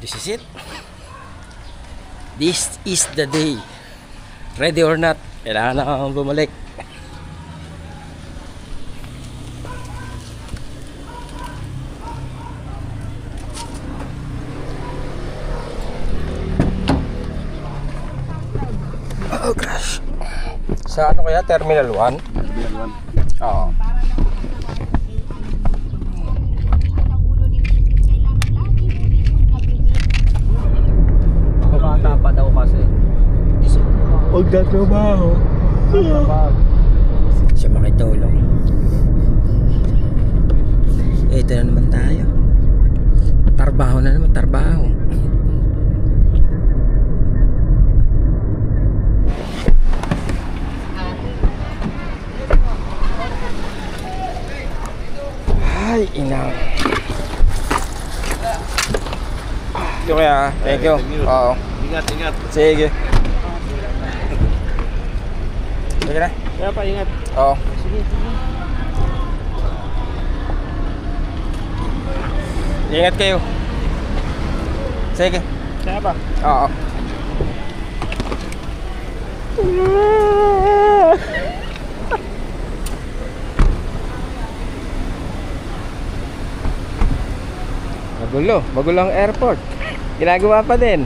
This is it. This is the day. Ready or not, kailangan na akong bumalik. Oh gosh. Sa ano kaya? Terminal 1? Terminal 1. Oo. Bata pa daw kasi. Huwag na trabaho. Siya makitulong. Ito na naman tayo. Trabaho na naman, trabaho. Ay, inang. Yung kaya, thank you. Oo. Ingat, ingat. Sige. Sige na. Kaya pa, ingat. Oo. Sige. Ingat kayo. Sige. Kaya pa. Oo. Magulo ang airport. Ginagawa pa din.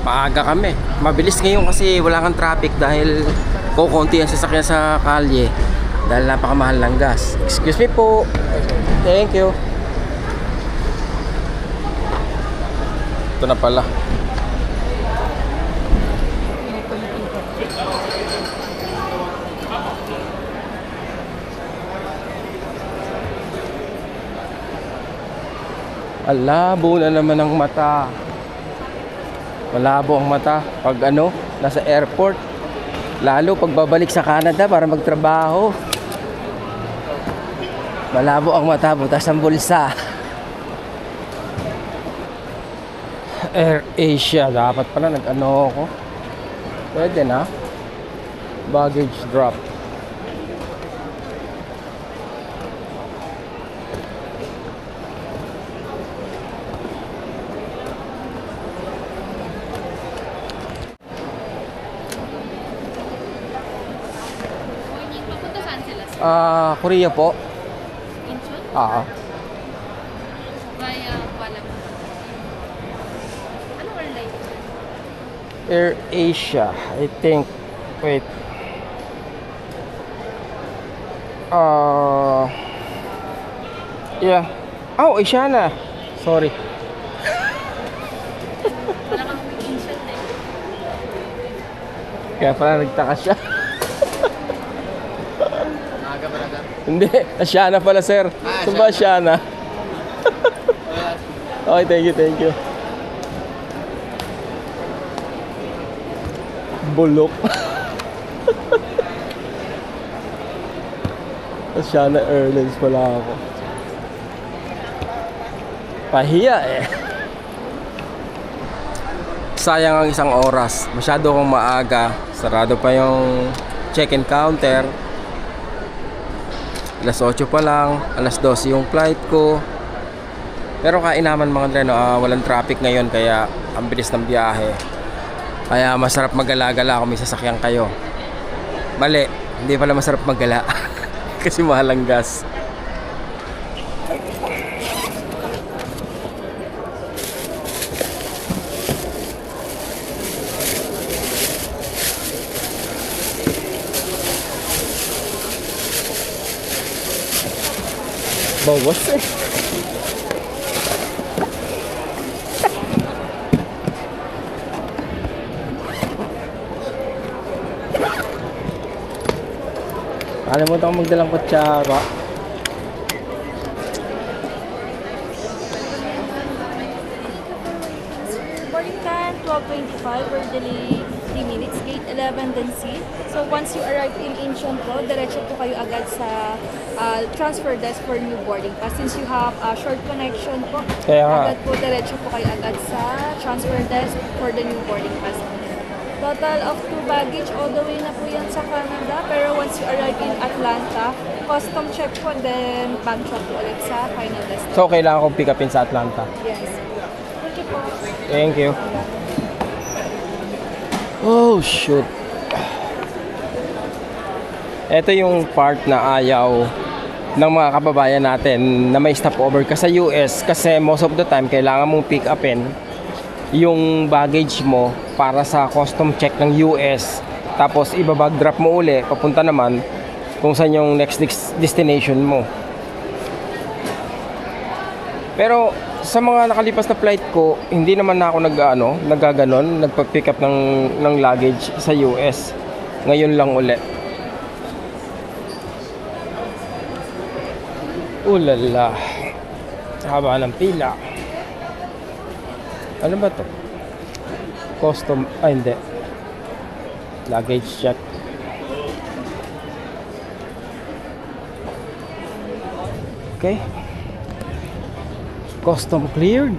Maaga kami. Mabilis ngayon kasi wala kang traffic dahil kukunti ang sasakyan sa kalye dahil napakamahal ng gas. Excuse me po. Thank you. Ito na pala. Alabo na naman ang mata. Malabo ang mata pag ano, nasa airport. Lalo pag babalik sa Canada para magtrabaho. Malabo ang mata, butas ang bulsa. Air Asia, dapat pala nag-ano ako. Pwede na. Baggage drop. Papunta saan sila? Korea po. Incheon? Via Kuala Lumpur. Anong airline? Air Asia, I think. Wait. Yeah. Oh, Asiana. Sorry. Wala kang Incheon eh. Kaya pala nagtaka siya. Maaga pa na. Hindi, Asiana pala sir. Ito ba Asiana? Okay, thank you. Bulok. Asiana Airlines pala ako. Pahiya eh. Sayang ang isang oras. Masyado akong maaga. Sarado pa yung check-in counter. Alas 8 pa lang. Alas 12 yung flight ko. Pero kainaman mga treno, walang traffic ngayon kaya ang bilis ng biyahe. Kaya masarap magala-gala kung may sasakyan kayo. Mali, hindi pala masarap maggala. Kasi mahal ang gas. Bawas eh. Kalimutan ko magdalang kutsara. Boarding time 12:25 or delay 3 minutes, gate 11 then C. So once you arrive in Incheon po, diretso po kayo agad sa transfer desk for new boarding pass. Since you have a short connection po, Kaya nga. agad po diretso po kayo agad sa transfer desk for the new boarding pass. Total of 2 baggage all the way na po yan sa Canada. Pero once you arrive in Atlanta, custom check po, then bag check po ulit sa final destination. So, kailangan kong pick upin sa Atlanta. Yes. Thank you po. Thank you. Oh, shoot. Ito yung part na ayaw ng mga kababayan natin na may stopover ka sa US kasi most of the time kailangan mong pick upin yung baggage mo para sa custom check ng US, tapos ibabag drop mo uli papunta naman kung saan yung next destination mo. Pero sa mga nakalipas na flight ko, hindi naman na ako nagaganon, nagpa-pick up ng luggage sa US. Ngayon lang uli. Ulala. Haba ng pila. Ano ba to? Custom, hindi. Luggage check. Okay. Custom cleared.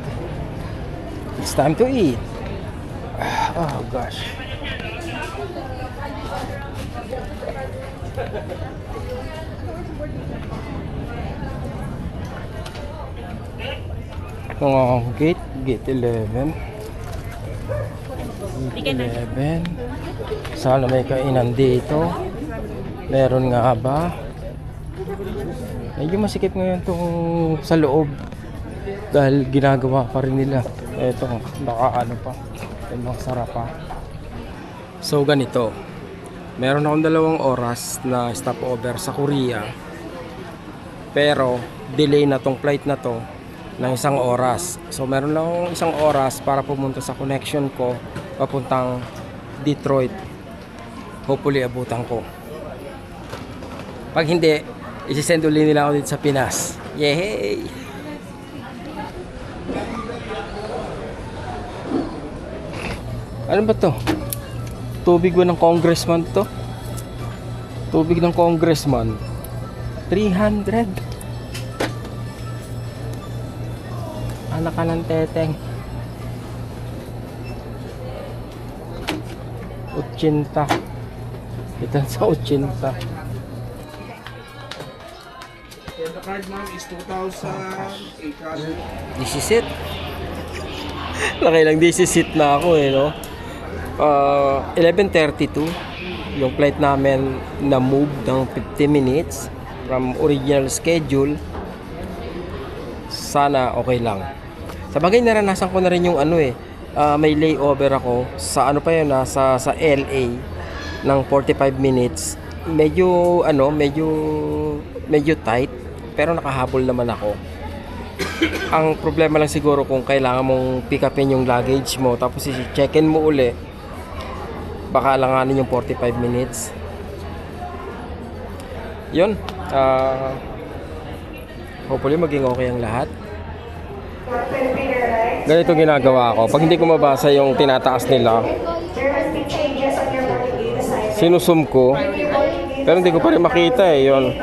It's time to eat. Oh gosh. Gate 11. Gate 11. Sana may kainan dito. Meron nga ba? Medyo masikip ngayon itong sa loob dahil ginagawa pa rin nila. Eto, baka ano pa, masarap pa. So ganito, meron akong 2 oras na stopover sa Korea, pero delay na tong flight na to ng 1 oras. So meron lang akong 1 oras para pumunta sa connection ko papuntang Detroit. Hopefully abutan ko. Pag hindi, isisend ulit nila ako dito sa Pinas. Yay! Ano ba to? Tubig ba ng congressman to? Tubig ng congressman. 300. Anak ka ng teteng. 80. Ito sa 80. The card ma'am is 2,800. This is it. Nakailang this is it na ako no? 11:32 yung flight namin na move ng 50 minutes from original schedule. Sana okay lang. Sa bagay naranasan ko na rin yung may layover ako sa sa LA ng 45 minutes. Medyo tight pero nakahabol naman ako. Ang problema lang siguro kung kailangan mong pick upin yung luggage mo tapos i-check-in mo uli, baka langanin yung 45 minutes. Yun, hopefully maging okay ang lahat. Ganito ginagawa ko pag hindi ko mabasa yung tinataas nila, sinusum ko pero hindi ko pa rin makita yun.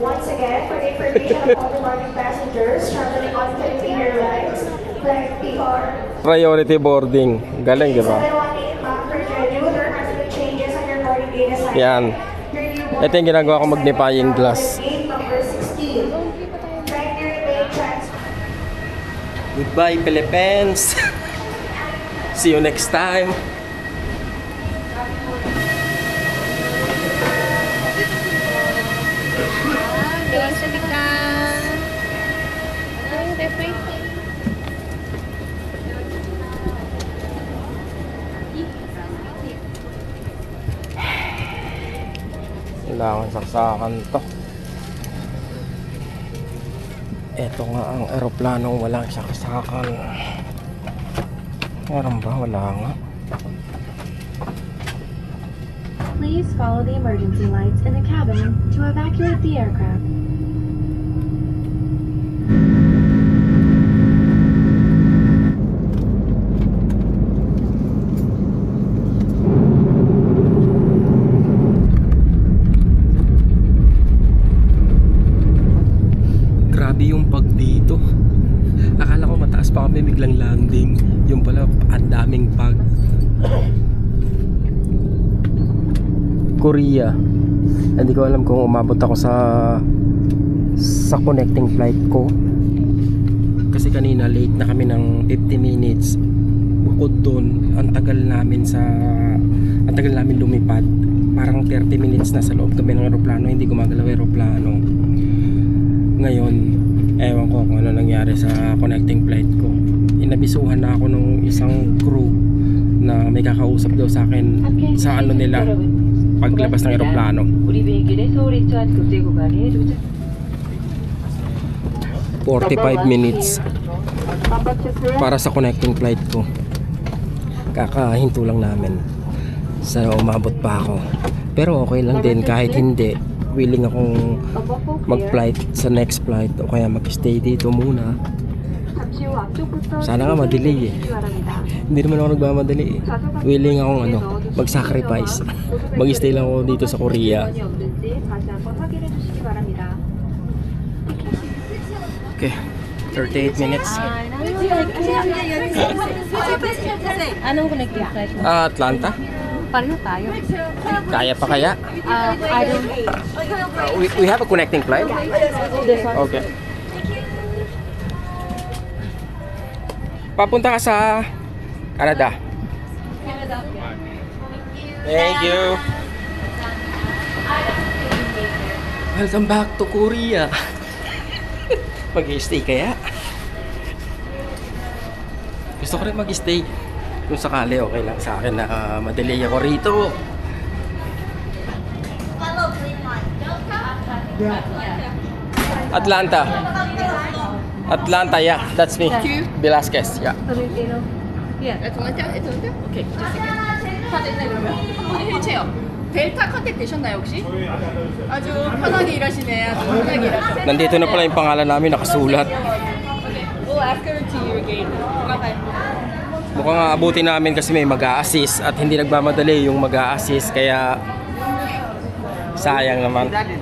Once again, for information of all boarding passengers traveling on Philippine Airlines, flight PR Priority boarding. Galing, di ba? 718 ma'am, for schedule, there has been changes on your boarding gate assignment. Yan. Your new boarding Ito yung ginagawa ko, magnifying glass. gate number 16. Flight near main transfer. Goodbye, Philippines. See you next time. Doon sa biglang. Ano yung referee? Kailangan saksakan to. Ito nga ang eroplanong walang saksakan. Meron ba? Wala nga. Please follow the emergency lights in the cabin to evacuate the aircraft. Grabe yung pag dito. Akala ko mataas pa kami, biglang landing. Yung pala, ang daming pag. Korea. Hindi ko alam kung umabot ako sa connecting flight ko. Kasi kanina late na kami ng 50 minutes. Bukod dun, ang tagal namin lumipad. Parang 30 minutes na sa loob kami ng aeroplano. Hindi gumagalaw aeroplano. Ngayon, ewan ko kung ano nangyari sa connecting flight ko. Inabisuhan na ako ng isang crew na may kakausap daw sa akin sa ano nila paglabas ng aeroplano. 45 minutes para sa connecting flight ko. Kakahinto lang namin. Sana umabot pa ako. Pero okay lang din kahit hindi. Willing akong mag-flight sa next flight o kaya mag-stay dito muna. Sana nga ma-delay eh. Hindi naman ako nagmamadali eh. Willing akong mag-sacrifice. Mag-stay lang ako dito sa Korea. Okay, 38 minutes. Anong connecting flight mo? Atlanta? Pareho tayo. Kaya pa kaya? I don't We have a connecting flight? this one. Okay. Papunta ka sa Canada. Thank you. Welcome back to Korea. Mag-stay kaya? Gusto ko rin mag-stay. Kung sakali okay lang sa akin na madelay ako rito. Atlanta, yeah, that's me. Velasquez, yeah. 오케이. 해체요. 델타 컨택 되셨나요 혹시? 아주 편하게 일하시네. 아주 편하게 일하시네. Nandito na pala yung pangalan namin nakasulat. We'll ask her to your gate. Okay. Mukhang aabutin namin kasi may mag-a-assist at hindi nagmamadali yung mag-a-assist kaya sayang naman. Sayang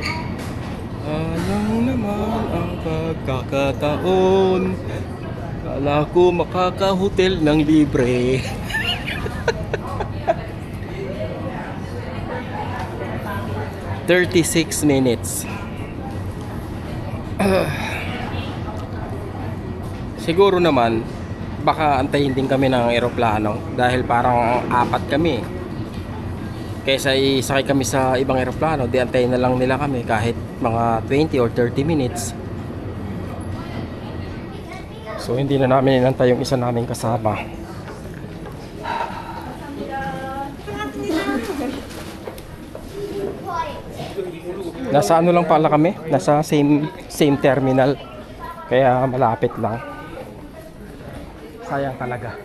naman ang pagkakataon. Kala ko makaka-hotel ng libre. "36 minutes. Siguro naman baka antayin din kami ng eroplano dahil parang 4 kami. Kaysa isakay kami sa ibang eroplano, di antayin na lang nila kami kahit mga 20 or 30 minutes. So hindi na namin inantay yung isa naming kasama. Nasa ano lang pala kami, nasa same terminal. Kaya malapit lang. Sayang talaga.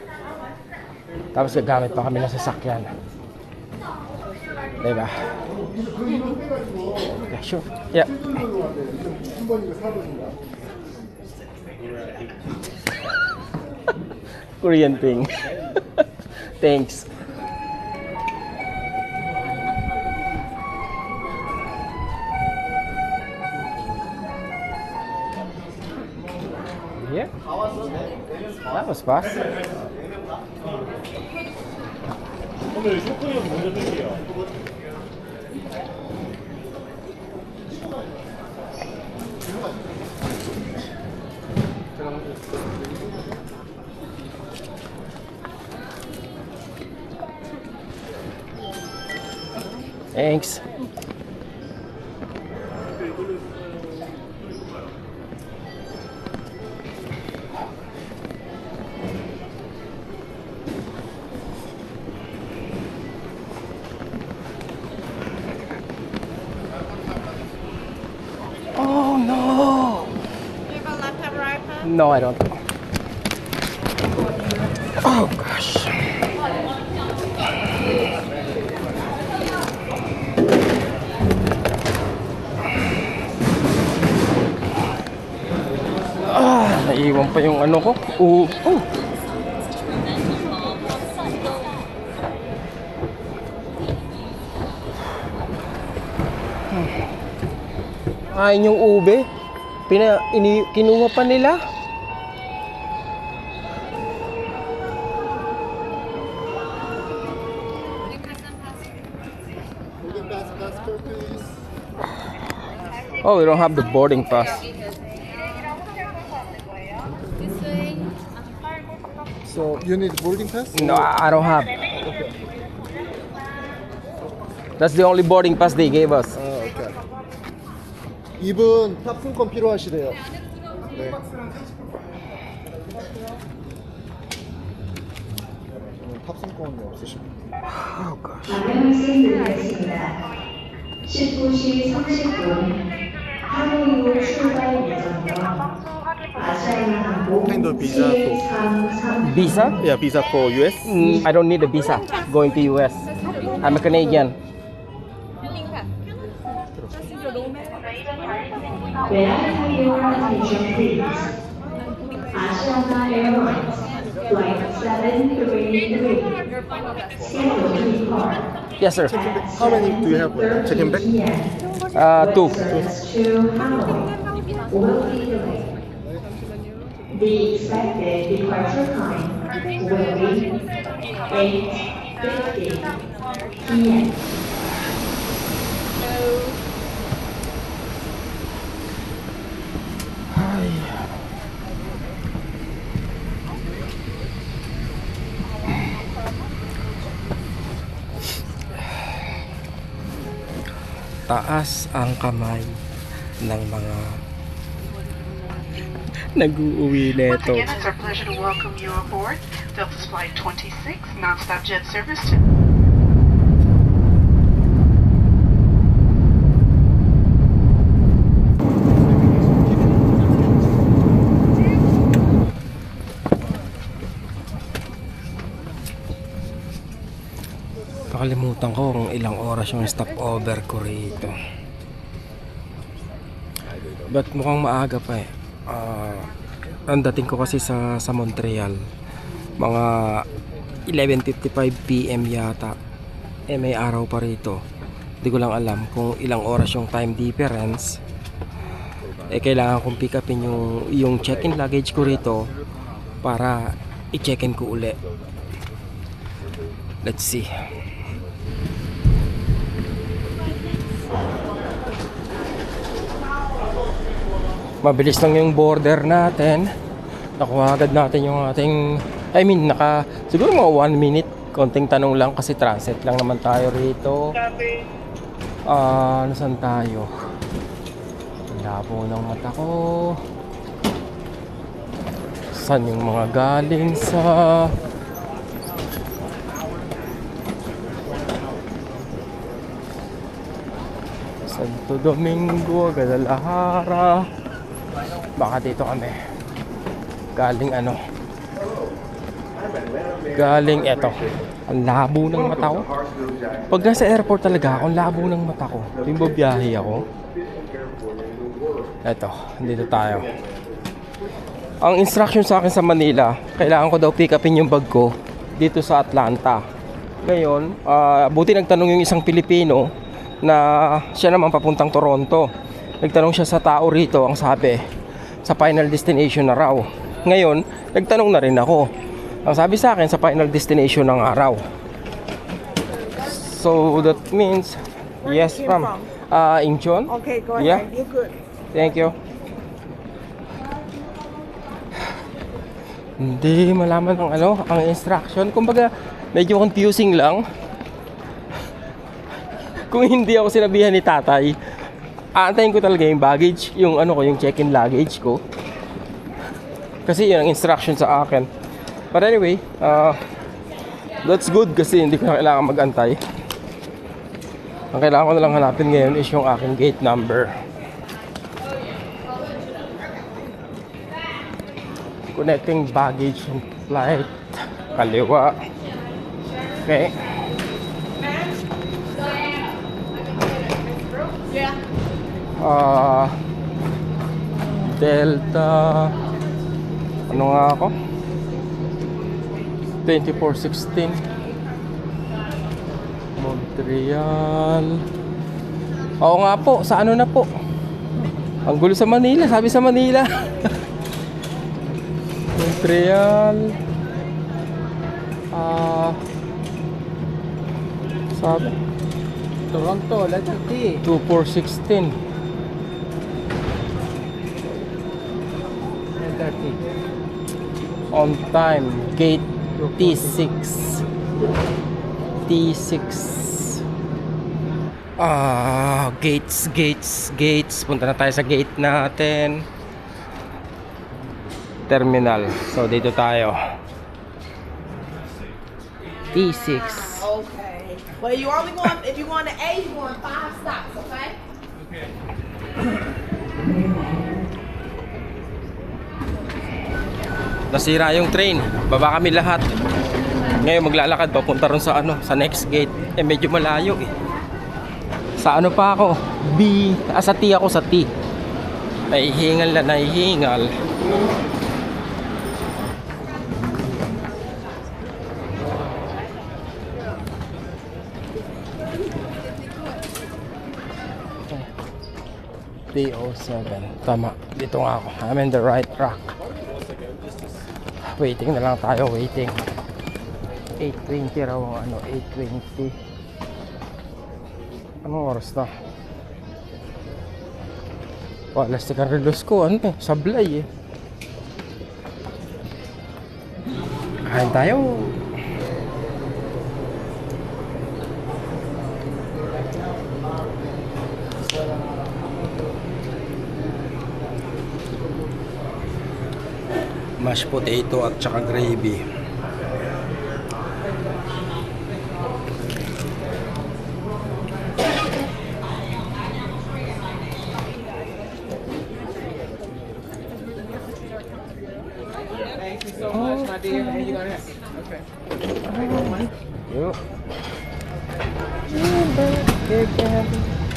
Tapos gagamit pa kami ng sasakyan. Diba? Okay, sure. Yeah. Korean thing. Thanks. Yeah. That was fast. Thanks. Oh no! You have a laptop right now? No, I don't. Oh gosh. Naiwan pa yung ano ko. Oh. Ayun yung ube. Kinuha pa nila. Oh, we don't have the boarding pass. So you need boarding pass? No, I don't have. That's the only boarding pass they gave us. 오케이. 이분 탑승권 필요하시대요. 네. 탑승권이 없으십니다. 안내 말씀드리겠습니다. 19시 30분 하노이로 출발 예정이며 아시아나항공 Kind of visa for- C330 Visa? Yeah, visa for US. I don't need a visa going to US. I'm a Canadian. May I have your attention please? Asiana Airlines Flight 733 scheduled to depart Yes, sir. How many do you have? Check-in bag? p.m. 2. Service to Hanoi will be delayed. The expected departure time will be 8:50 p.m. Taas ang kamay ng mga nag-uuwi Once neto. again, it's our pleasure to welcome you aboard Delta's Flight 26, nonstop jet service to Nakalimutan ko kung ilang oras yung stopover ko rito. But mukhang maaga pa eh. Ang dating ko kasi sa Montreal mga 11:55 PM yata. May araw pa rito. Hindi ko lang alam kung ilang oras yung time difference. Kailangan kong pick upin yung check-in luggage ko rito para i-check-in ko uli. Let's see. Mabilis lang yung border natin. Nakuha agad natin yung ating siguro mga 1 minute. Konting tanong lang kasi transit lang naman tayo rito. Nasaan tayo? Labo ng mata ko. Saan yung mga galing sa Santo Domingo, Guadalajara? Baka dito kami. Galing eto. Ang labo ng mata ko. Pag nasa airport talaga ako, ang labo ng mata ko. Yung babiyahe ako. Eto, dito tayo. Ang instruction sa akin sa Manila, kailangan ko daw pick upin yung bag ko dito sa Atlanta. Ngayon, buti nagtanong yung isang Pilipino na siya naman papuntang Toronto. Nagtanong siya sa tao rito, ang sabi, sa final destination na raw. Ngayon, nagtanong na rin ako. Ang sabi sa akin, sa final destination ng araw. So, that means, yes, from Incheon. Okay, go ahead. Yeah. You're good. Thank you. Hindi malaman ang instruction. Kumbaga, medyo confusing lang. Kung hindi ako sinabihan ni tatay, aantayin ko talaga yung baggage, yung check-in luggage ko. Kasi yun ang instruction sa akin. But anyway, that's good kasi hindi ko na kailangan mag-antay. Ang kailangan ko na lang hanapin ngayon is yung aking gate number. Connecting baggage and flight. Kaliwa. Okay. Delta. Ano nga ako? 2416 Montreal. Oo nga po, sa ano na po? Ang gulo sa Manila, sabi sa Manila. Montreal. Sabi Toronto, letter T. 2416. On time. Gate T6. T6. Gates. Punta na tayo sa gate natin. Terminal. So, dito tayo. T6. Okay. But you only going, if you want to A, you going 5 stops, okay? Nasira yung train. Baba kami lahat. Ngayon maglalakad papunta ron sa sa next gate. Medyo malayo eh. Sa pa ako? Sa T ako, sa T. Nahihingal. T07. Tama. Dito nga ako. I'm in the right track. Waiting na lang tayo. 8:20 raw ang 8:20. Anong oras na? Plastic ang relos ko. Sablay eh. Kain tayo. Mashed potato at saka gravy.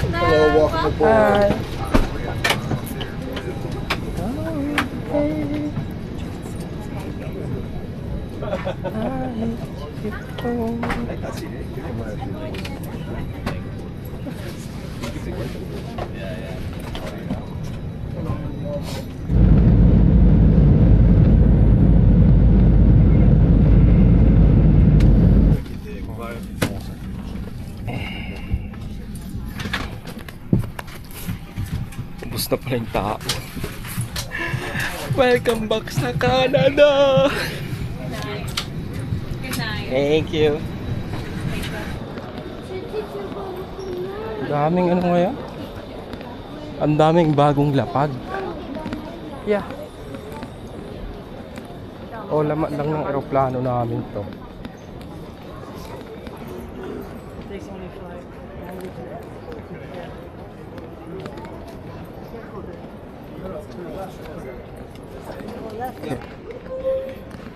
Hello, welcome aboard. Ubus na pala yung tao. Welcome back sa Canada! Thank you. Daming ngayon? Ang daming bagong lapag. Yeah. Laman lang ng eroplano namin to.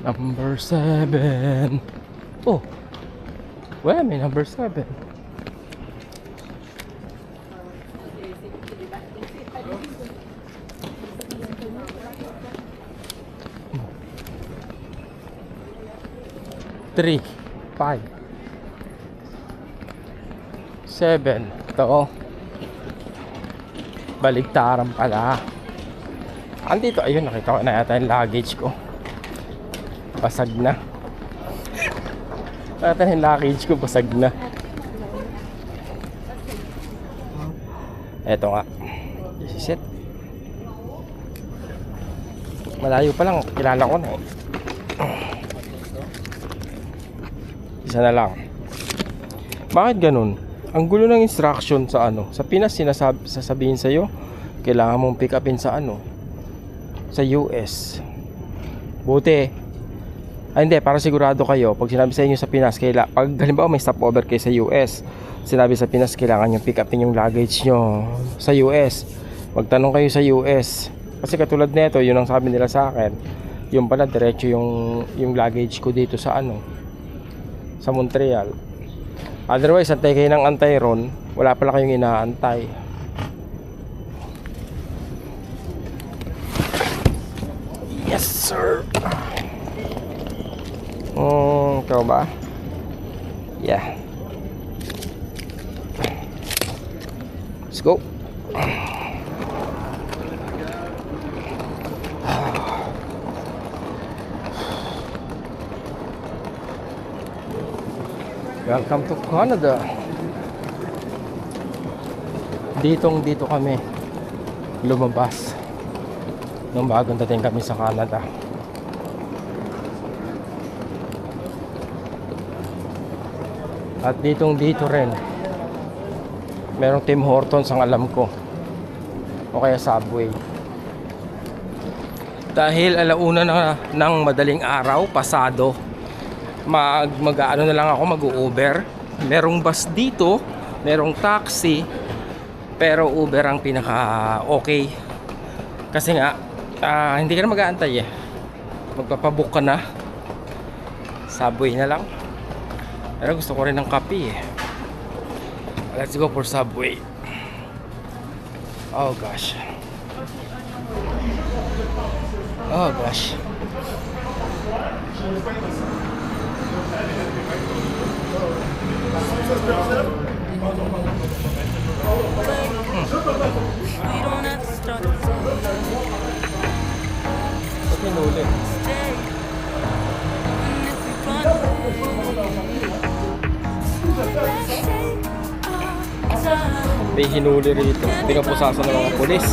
Number 7. Oh, well, may number 7. Three, 5, 7. Ito. Baligtaran pala. Andito, ayun, nakita ko na yata yung luggage ko. Basag na. Nakita yung luggage ko, basag na. Eto nga. This is it. Malayo pa lang, kilala ko na eh. Isa na lang. Bakit ganun? Ang gulo ng instruction sa sa Pinas sasabihin sa iyo, kailangan mong pick upin sa sa US. Buti. Hindi, para sigurado kayo, pag sinabi sa inyo sa Pinas, pag halimbawa may stopover kayo sa US, sinabi sa Pinas, kailangan yung pick upin yung luggage nyo sa US. Magtanong kayo sa US. Kasi katulad nito, yun ang sabi nila sa akin. Yung pala, diretso yung luggage ko dito sa sa Montreal. Otherwise, antay kayo ng antay ron, wala pala kayong inaantay. Yes, sir. Ikaw ba? Yeah. Let's go. Welcome to Canada. Dito kami lumabas. nung bagong dating kami sa Canada. At dito rin merong Tim Hortons ang alam ko, o kaya Subway. Dahil alauna na ng madaling araw, pasado, mag-ano na lang ako, mag-Uber. Merong bus dito, merong taxi, pero Uber ang pinaka okay. Kasi nga hindi ka na mag-aantay eh, magpapabook ka na. Subway na lang. Pero gusto ko rin ng kape eh. Let's go for Subway. Oh gosh. Oh gosh. Ba't hinuli? May hinuli rito. Pinapusasan ng mga pulis.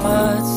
What's